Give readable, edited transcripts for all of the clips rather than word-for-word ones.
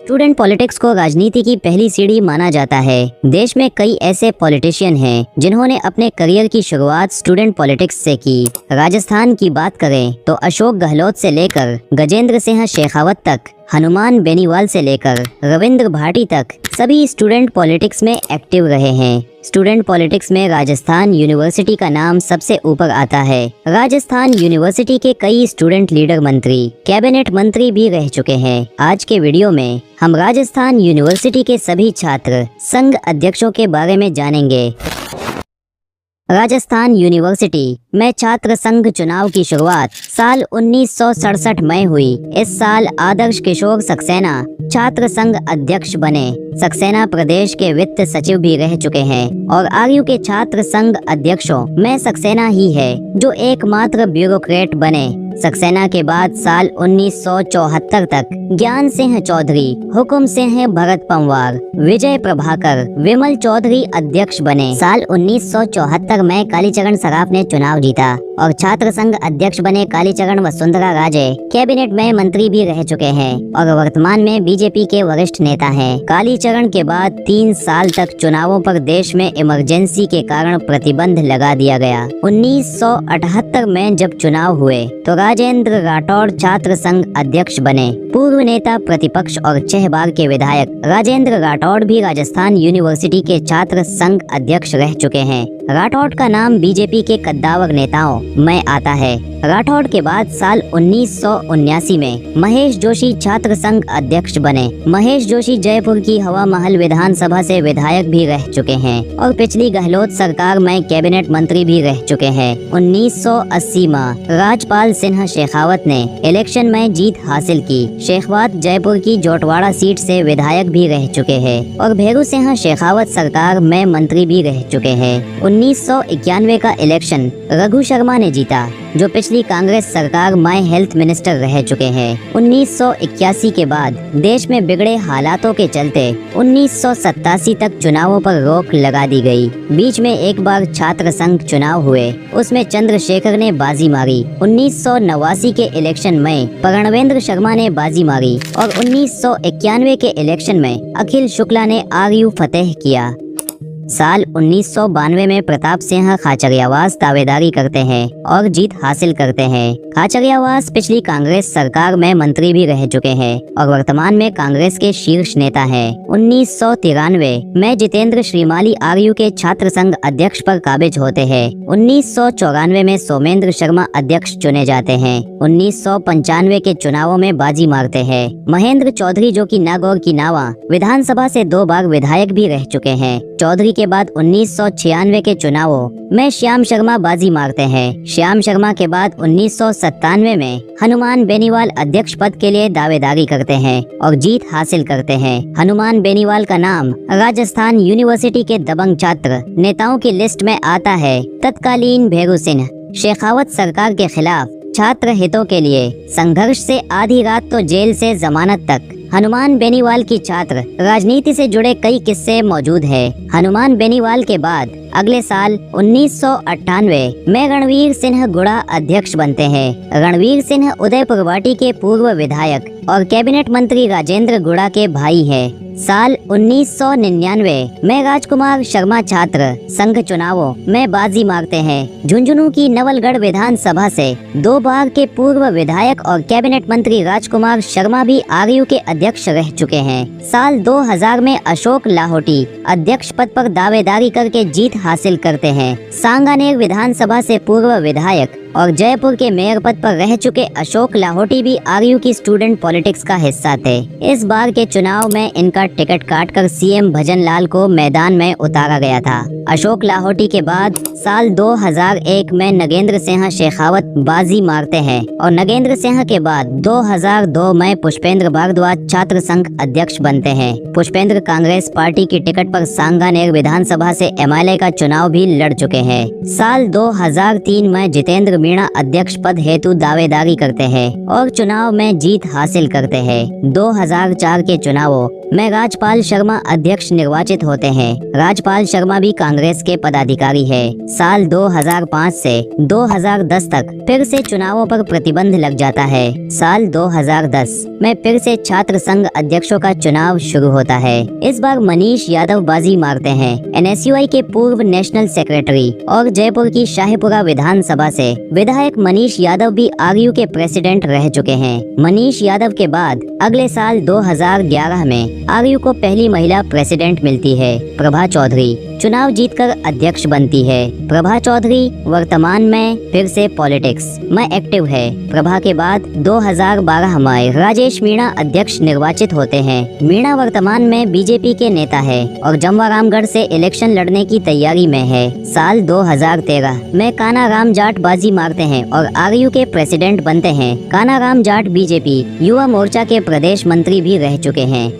Student politics को राजनीति की पहली सीढ़ी माना जाता है। देश में कई ऐसे पॉलिटिशियन हैं जिन्होंने अपने करियर की शुरुआत स्टूडेंट पॉलिटिक्स से की। राजस्थान की बात करें तो अशोक गहलोत से लेकर गजेंद्र सिंह शेखावत तक, हनुमान बेनीवाल से लेकर रविंद्र भाटी तक सभी स्टूडेंट पॉलिटिक्स में एक्टिव रहे हैं। स्टूडेंट पॉलिटिक्स में राजस्थान यूनिवर्सिटी का नाम सबसे ऊपर आता है। राजस्थान यूनिवर्सिटी के कई स्टूडेंट लीडर मंत्री, कैबिनेट मंत्री भी रह चुके हैं। आज के वीडियो में हम राजस्थान यूनिवर्सिटी के सभी छात्र संघ अध्यक्षों के बारे में जानेंगे। राजस्थान यूनिवर्सिटी में छात्र संघ चुनाव की शुरुआत साल 1967 में हुई। इस साल आदर्श किशोर सक्सेना छात्र संघ अध्यक्ष बने। सक्सेना प्रदेश के वित्त सचिव भी रह चुके हैं और आरयू के छात्र संघ अध्यक्षों में सक्सेना ही है जो एकमात्र ब्यूरोक्रेट बने। सक्सेना के बाद साल 1974 तक ज्ञान सिंह चौधरी, हुकुम सिंह भरत पंवार, विजय प्रभाकर, विमल चौधरी अध्यक्ष बने। साल 1974 में कालीचरण सराफ ने चुनाव जीता और छात्र संघ अध्यक्ष बने। कालीचरण वसुंधरा राजे कैबिनेट में मंत्री भी रह चुके हैं और वर्तमान में बीजेपी के वरिष्ठ नेता हैं। कालीचरण के बाद 3 साल तक चुनावों पर देश में इमरजेंसी के कारण प्रतिबंध लगा दिया गया। 1978 में जब चुनाव हुए तो राजेंद्र राठौड़ छात्र संघ अध्यक्ष बने। पूर्व नेता प्रतिपक्ष और 6 बार के विधायक राजेंद्र राठौड़ भी राजस्थान यूनिवर्सिटी के छात्र संघ अध्यक्ष रह चुके हैं। राठौड़ का नाम बीजेपी के कद्दावर नेताओं में आता है। राठौड़ के बाद साल 1979 में महेश जोशी छात्र संघ अध्यक्ष बने। महेश जोशी जयपुर की हवा महल विधानसभा से विधायक भी रह चुके हैं और पिछली गहलोत सरकार में कैबिनेट मंत्री भी रह चुके हैं। 1980 में राजपाल सिंह शेखावत ने इलेक्शन में जीत हासिल की। शेखावत जयपुर की जोटवाड़ा सीट से विधायक भी रह चुके हैं और भेरू सिंह शेखावत सरकार में मंत्री भी रह चुके हैं। 1991 का इलेक्शन रघु शर्मा ने जीता जो पिछली कांग्रेस सरकार में हेल्थ मिनिस्टर रह चुके हैं। 1981 के बाद देश में बिगड़े हालातों के चलते 1987 तक चुनावों पर रोक लगा दी गई। बीच में एक बार छात्र संघ चुनाव हुए, उसमें चंद्रशेखर ने बाजी मारी। 1989 के इलेक्शन में प्रणवेंद्र शर्मा ने बाजी मारी और 1991 के इलेक्शन में अखिल शुक्ला ने आरयू फतेह किया। साल 1992 में प्रताप सिंह खाचरियावास दावेदारी करते हैं और जीत हासिल करते हैं। खाचरियावास पिछली कांग्रेस सरकार में मंत्री भी रह चुके हैं और वर्तमान में कांग्रेस के शीर्ष नेता हैं। 1993 में जितेंद्र श्रीमाली आरयू के छात्र संघ अध्यक्ष पर काबिज होते हैं। 1994 में सोमेंद्र शर्मा अध्यक्ष चुने जाते हैं। 1995 के चुनावों में बाजी मारते हैं। महेंद्र चौधरी जो कि नागौर की नावा विधानसभा से 2 बार विधायक भी रह चुके हैं। चौधरी के बाद 1996 के चुनावों में श्याम शर्मा बाजी मारते हैं। श्याम शर्मा के बाद 1997 में हनुमान बेनीवाल अध्यक्ष पद के लिए दावेदारी करते हैं और जीत हासिल करते हैं। हनुमान बेनीवाल का नाम राजस्थान यूनिवर्सिटी के दबंग छात्र नेताओं की लिस्ट में आता है। तत्कालीन भेरू सिंह शेखावत सरकार के खिलाफ छात्र हितों के लिए संघर्ष से आधी रात तो जेल से जमानत तक हनुमान बेनीवाल की छात्र राजनीति से जुड़े कई किस्से मौजूद हैं। हनुमान बेनीवाल के बाद अगले साल 1998 में रणवीर सिंह गुड़ा अध्यक्ष बनते हैं। रणवीर सिंह उदयपुर वाटी के पूर्व विधायक और कैबिनेट मंत्री राजेंद्र गुड़ा के भाई हैं। साल 1999 में राजकुमार शर्मा छात्र संघ चुनावों में बाजी मारते हैं। झुंझुनू की नवलगढ़ विधानसभा से 2 बार के पूर्व विधायक और कैबिनेट मंत्री राजकुमार शर्मा भी आरयू के अध्यक्ष रह चुके हैं। साल 2000 में अशोक लाहोटी अध्यक्ष पद पर दावेदारी करके जीत हासिल करते हैं। सांगानेर विधानसभा से पूर्व विधायक और जयपुर के मेयर पद पर रह चुके अशोक लाहोटी भी आरयू की स्टूडेंट पॉलिटिक्स का हिस्सा थे। इस बार के चुनाव में इनका टिकट काटकर सीएम भजन लाल को मैदान में उतारा गया था। अशोक लाहोटी के बाद साल 2001 में नगेंद्र सिंह शेखावत बाजी मारते हैं और नगेंद्र सिंह के बाद 2002 में पुष्पेंद्र भारद्वाज छात्र संघ अध्यक्ष बनते हैं। पुष्पेंद्र कांग्रेस पार्टी की टिकट पर सांगानेर विधानसभा से एमएलए का चुनाव भी लड़ चुके हैं। साल 2003 में जितेंद्र मीणा अध्यक्ष पद हेतु दावेदारी करते हैं और चुनाव में जीत हासिल करते हैं। 2004 के चुनावों में राजपाल शर्मा अध्यक्ष निर्वाचित होते हैं। राजपाल शर्मा भी कांग्रेस के पदाधिकारी है। साल 2005 से 2010 तक फिर से चुनावों पर प्रतिबंध लग जाता है। साल 2010 में फिर से छात्र संघ अध्यक्षों का चुनाव शुरू होता है। इस बार मनीष यादव बाजी मारते हैं। NSUI के पूर्व नेशनल सेक्रेटरी और जयपुर की शाहपुरा विधानसभा से विधायक मनीष यादव भी आरयू के प्रेसिडेंट रह चुके हैं। मनीष यादव के बाद अगले साल 2011 में आरयू को पहली महिला प्रेसिडेंट मिलती है। प्रभा चौधरी चुनाव जीतकर अध्यक्ष बनती है। प्रभा चौधरी वर्तमान में फिर से पॉलिटिक्स में एक्टिव है। प्रभा के बाद 2012 में राजेश मीणा अध्यक्ष निर्वाचित होते हैं। मीणा वर्तमान में बीजेपी के नेता है और जमवारामगढ़ से इलेक्शन लड़ने की तैयारी में है। साल 2013 में कानाराम जाट बाजी मारते हैं और आरयू के प्रेसिडेंट बनते हैं। कानाराम जाट बीजेपी युवा मोर्चा के प्रदेश मंत्री भी रह चुके हैं।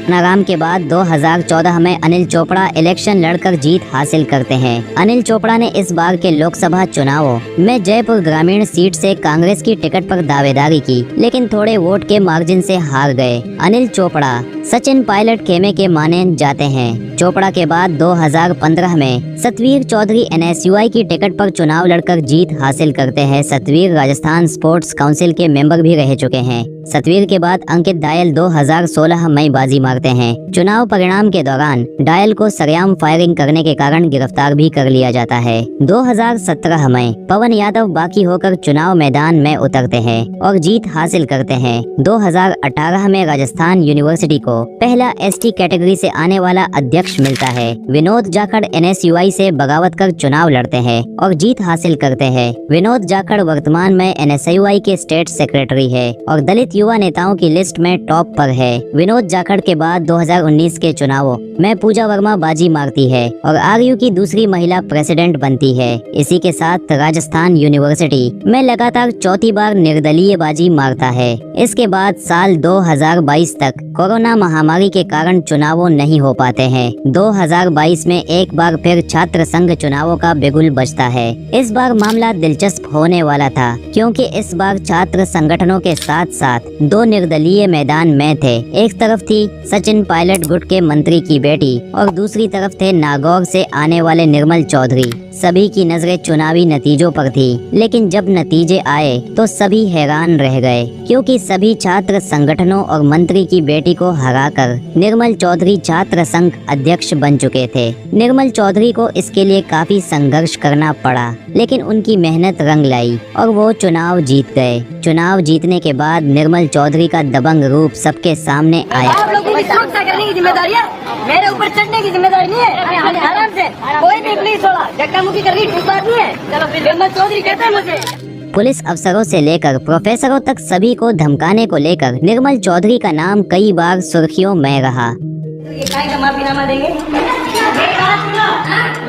कानाराम के बाद 2014 में अनिल चोपड़ा इलेक्शन लड़कर जीत हासिल करते हैं। अनिल चोपड़ा ने इस बार के लोकसभा चुनावों में जयपुर ग्रामीण सीट से कांग्रेस की टिकट पर दावेदारी की, लेकिन थोड़े वोट के मार्जिन से हार गए। अनिल चोपड़ा सचिन पायलट खेमे के माने जाते हैं। चोपड़ा के बाद 2015 में सतवीर चौधरी NSUI की टिकट पर चुनाव लड़कर जीत हासिल करते हैं। सतवीर राजस्थान स्पोर्ट्स काउंसिल के मेंबर भी रह चुके हैं। सतवीर के बाद अंकित डायल 2016 में बाजी मारते हैं। चुनाव परिणाम के दौरान डायल को सरेआम फायरिंग करने के कारण गिरफ्तार भी कर लिया जाता है। 2017 में पवन यादव बाकी होकर चुनाव मैदान में उतरते हैं और जीत हासिल करते हैं। 2018 में राजस्थान यूनिवर्सिटी को पहला ST कैटेगरी से आने वाला अध्यक्ष मिलता है। विनोद जाखड़ NSUI से बगावत कर चुनाव लड़ते हैं और जीत हासिल करते हैं। विनोद जाखड़ वर्तमान में NSUI के स्टेट सेक्रेटरी है और दलित युवा नेताओं की लिस्ट में टॉप पर है। विनोद जाखड़ के बाद 2019 के चुनावों में पूजा वर्मा बाजी मारती है और आरयू की दूसरी महिला प्रेसिडेंट बनती है। इसी के साथ राजस्थान यूनिवर्सिटी में लगातार चौथी बार निर्दलीय बाजी मारता है। इसके बाद साल 2022 तक कोरोना महामारी के कारण चुनावों नहीं हो पाते हैं। 2022 में एक बार फिर छात्र संघ चुनावों का बिगुल बजता है। इस बार मामला दिलचस्प होने वाला था, क्योंकि इस बार छात्र संगठनों के साथ साथ दो निर्दलीय मैदान में थे। एक तरफ थी सचिन पायलट गुट के मंत्री की बेटी और दूसरी तरफ थे नागौर से आने वाले निर्मल चौधरी। सभी की नजरें चुनावी नतीजों पर थी, लेकिन जब नतीजे आए तो सभी हैरान रह गए, क्योंकि सभी छात्र संगठनों और मंत्री की बेटी को हराकर निर्मल चौधरी छात्र संघ अध्यक्ष बन चुके थे। निर्मल चौधरी को इसके लिए काफी संघर्ष करना पड़ा, लेकिन उनकी मेहनत रंग लाई और वो चुनाव जीत गए। चुनाव जीतने के बाद निर्मल चौधरी का दबंग रूप सबके सामने आया। आप लोगों की सुरक्षा करने की जिम्मेदारी है, मेरे ऊपर चढ़ने की जिम्मेदारी नहीं है। आराम से कोई भी पुलिस वाला धक्का मुक्की करनी ठीक बात नहीं है। चलो फिर निर्मल चौधरी कहते हैं मुझे। पुलिस अफसरों से लेकर प्रोफेसरों तक सभी को धमकाने को लेकर निर्मल चौधरी का नाम कई बार सुर्खियों में रहा। ये काय का माफीनामा देंगे?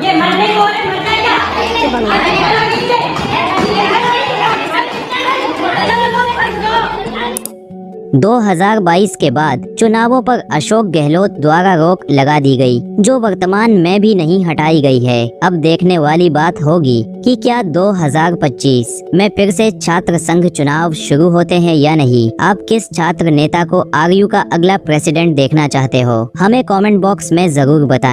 ये मरने को मर जाएगा। 2022 के बाद चुनावों पर अशोक गहलोत द्वारा रोक लगा दी गई, जो वर्तमान में भी नहीं हटाई गई है। अब देखने वाली बात होगी कि क्या 2025 में फिर से छात्र संघ चुनाव शुरू होते हैं या नहीं। आप किस छात्र नेता को आरयू का अगला प्रेसिडेंट देखना चाहते हो, हमें कमेंट बॉक्स में जरूर बताएं।